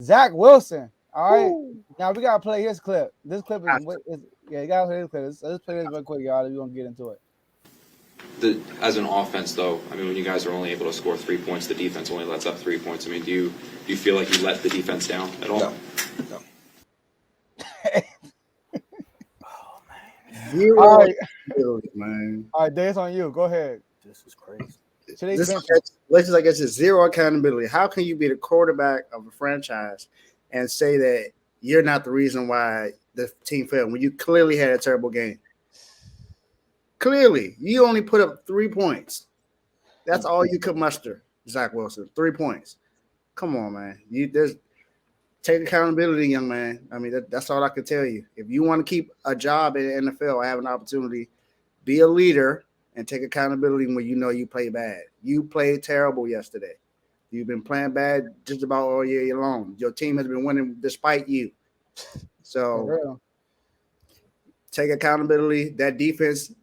Zach Wilson. All right. Woo. Now we gotta play his clip. This clip is yeah, you gotta play this clip. Let's play this real quick, y'all. We're gonna get into it. As an offense, though, I mean, when you guys are only able to score 3 points, the defense only lets up 3 points. I mean, do you feel like you let the defense down at all? No. Oh man. Zero All right, accountability, man. all right, Dave, on you. Go ahead. This is crazy. Should they This bench is like it's just zero accountability. How can you be the quarterback of a franchise and say that you're not the reason why the team failed when you clearly had a terrible game? Clearly, you only put up 3 points. That's all you could muster, Zach Wilson. 3 points. Come on, man. Take accountability, young man. I mean, that's all I can tell you. If you want to keep a job in the NFL or have an opportunity, be a leader and take accountability when you know you play bad. You played terrible yesterday. You've been playing bad just about all year long. Your team has been winning despite you. for So real? take accountability. That defense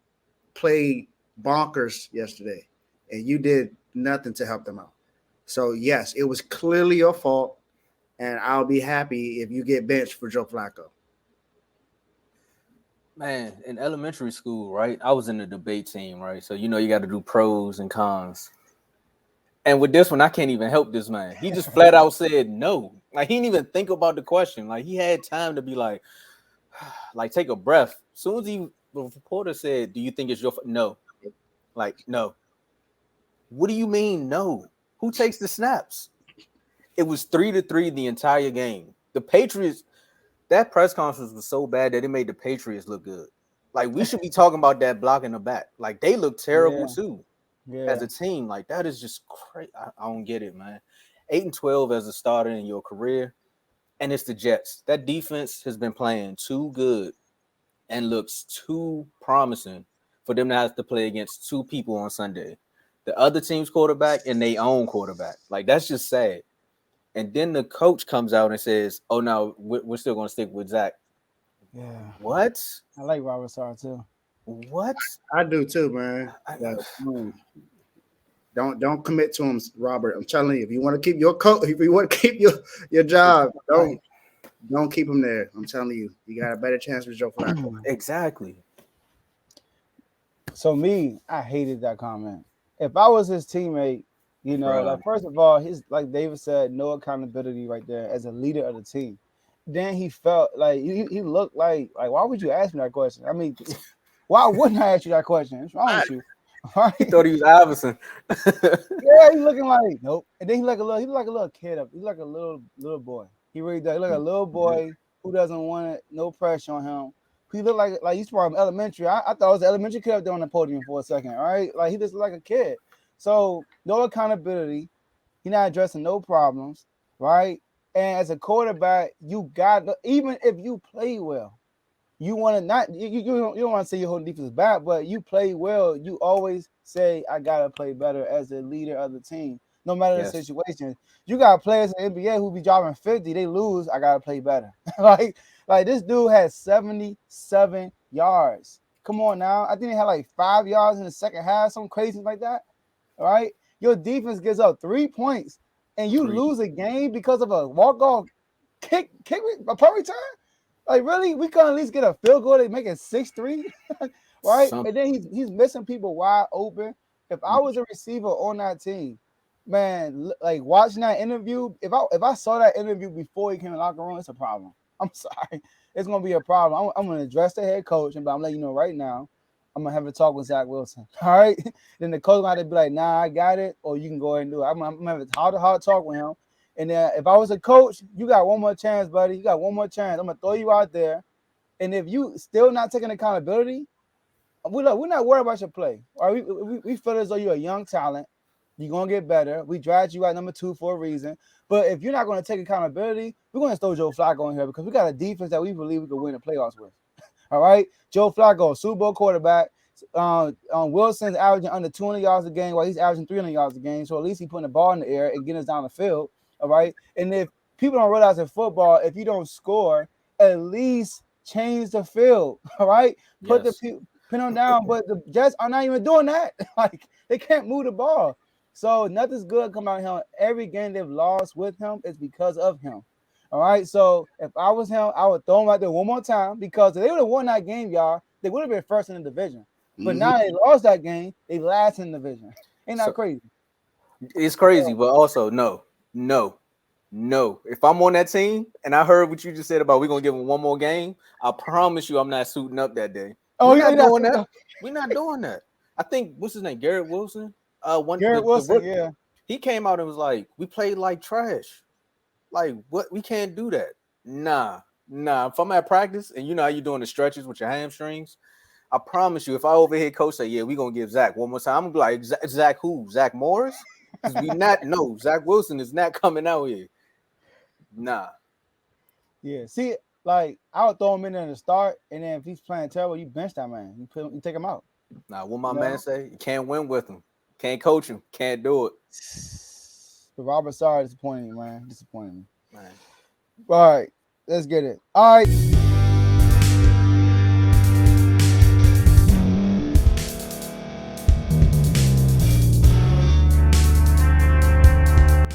played bonkers yesterday, and you did nothing to help them out. So, yes, it was clearly your fault, and I'll be happy if you get benched for Joe Flacco. Man, in elementary school, right? I was in the debate team, right? So you know you got to do pros and cons. And with this one, I can't even help this man. He just flat out said no. Like he didn't even think about the question. Like he had time to be like take a breath. As soon as the reporter said, "Do you think it's your no?" Like no. What do you mean no? Who takes the snaps? It was 3-3 the entire game. The Patriots. That press conference was so bad that it made the Patriots look good. Like we should be talking about that block in the back. Like they look terrible too as a team. Like that is just crazy. I don't get it, man. 8-12 as a starter in your career, and it's the Jets. That defense has been playing too good and looks too promising for them to have to play against two people on Sunday. The other team's quarterback and their own quarterback. Like that's just sad. And then the coach comes out and says, "Oh no, we're still going to stick with Zach." Yeah. What? I like Robert Sarr too. What? I do too, man. Don't commit to him, Robert. I'm telling you, if you want to keep your if you want to keep your job, don't keep him there. I'm telling you, you got a better chance with Joe Flacco. Exactly. So I hated that comment. If I was his teammate, like first of all, his like David said, no accountability right there as a leader of the team. Then he felt like he looked like why would you ask me that question? I mean, why wouldn't I ask you that question? What's wrong with you? Right? He thought he was Iverson. Yeah, he's looking like nope. And then he looked like a little kid. He's like a little boy. He really does. He like a little boy who doesn't want no pressure on him. He looked like he's from elementary. I thought it was an elementary kid up there on the podium for a second. All right, like he just looked like a kid. So no accountability. He's not addressing no problems, right? And as a quarterback, you got even if you play well, you want to not you don't want to say your whole defense is bad, but you play well. You always say I gotta play better as a leader of the team, no matter the situation. You got players in the NBA who be dropping 50, they lose. I gotta play better. like this dude had 77 yards. Come on now, I think they had like 5 yards in the second half, something crazy like that. All right, your defense gives up 3 points, and you lose a game because of a walk-off kick, a punt return. Like really, we can at least get a field goal. They make it 6-3, right? And then he's missing people wide open. If I was a receiver on that team, man, like watching that interview, if I saw that interview before he came in the locker room, it's a problem. I'm sorry, it's gonna be a problem. I'm gonna address the head coach, but I'm letting you know right now, I'm gonna have a talk with Zach Wilson. All right, then the coach gonna have to be like, nah, I got it, or you can go ahead and do it. I'm gonna have a hard talk with him. And then if I was a coach, you got one more chance, buddy. You got one more chance. I'm gonna throw you out there. And if you still not taking accountability, we're not worried about your play. All right, we feel as though you're a young talent. You're gonna get better. We dragged you at number 2 for a reason. But if you're not gonna take accountability, we're gonna throw Joe Flacco in here because we got a defense that we believe we could win the playoffs with. All right, Joe Flacco, Super Bowl quarterback. Wilson's averaging under 200 yards a game while he's averaging 300 yards a game. So at least he's putting the ball in the air and getting us down the field. All right. And if people don't realize in football, if you don't score, at least change the field. All right. Put the pin them down. But the Jets are not even doing that. Like they can't move the ball. So nothing's good come out of him. Every game they've lost with him is because of him. All right. So if I was him, I would throw him out there one more time because if they would have won that game, y'all, they would have been first in the division. But Mhm. now they lost that game, they last in the division. Ain't that So- crazy? It's crazy, but also no. If I'm on that team and I heard what you just said about we're gonna give him one more game, I promise you I'm not suiting up that day. Oh, We're yeah, not doing that. We're not doing that. I think what's his name? Garrett Wilson. Garrett Wilson, yeah. He came out and was like, we played like trash. Like, what? We can't do that. Nah. If I'm at practice and you know how you're doing the stretches with your hamstrings, I promise you, if I overhear coach say, yeah, we're gonna give Zach one more time, I'm gonna be like, Zach who? Zach Morris? Because we not no, Zach Wilson is not coming out here. Nah. Yeah. See, like I would throw him in there to start, and then if he's playing terrible, you bench that man. You take him out. Nah, what my No. man say? You can't win with him. Can't coach him. Can't do it. But Robert Sarr disappointing me, man. Disappointing me. Man. All right, let's get it. All right.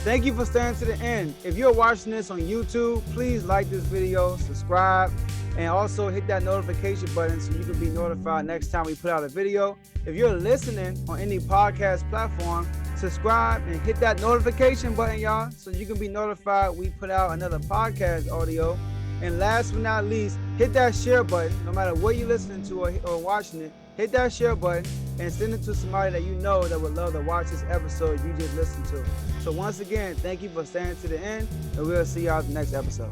Thank you for staying to the end. If you're watching this on YouTube, please like this video, subscribe, and also hit that notification button so you can be notified next time we put out a video. If you're listening on any podcast platform, subscribe and hit that notification button, y'all, so you can be notified we put out another podcast audio. And last but not least, hit that share button. No matter what you're listening to or watching it, hit that share button and send it to somebody that you know that would love to watch this episode you just listened to. So once again, thank you for staying to the end, and we'll see y'all at the next episode.